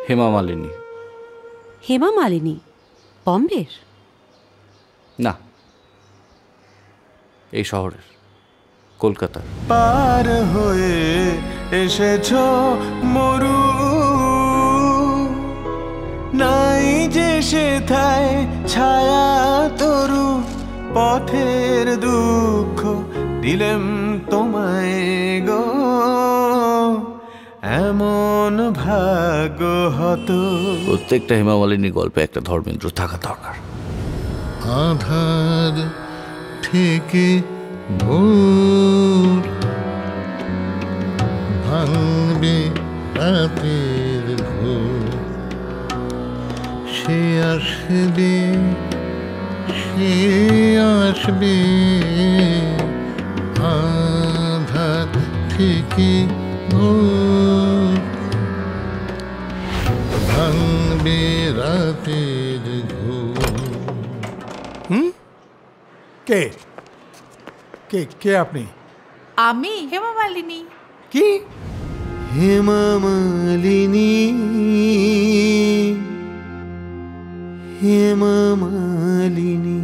হেমা মালিনী। হেমা মালিনী বম্বের? না, এই শহরের, কলকাতা। পার হয়ে এসেছ মরু, নাই যে সেথায় ছায়া তরু, পথের দুঃখ দিলেম তোমায় গো, এমন ভাগ্য হতো। প্রত্যেকটা হেমা মালিনী গল্পে একটা ধর্মেন্দ্র থাকা দরকার। আধার থেকে ভোর ভাঙবে রাতের ঘোর, সে আসবে, সে আসবে, আধার থেকে ভোর ভাঙবে রাতের ঘোর। কে কে কে আপনি? আমি হেমা মালিনী। কি? হেমা মালিনী, হেমা মালিনী।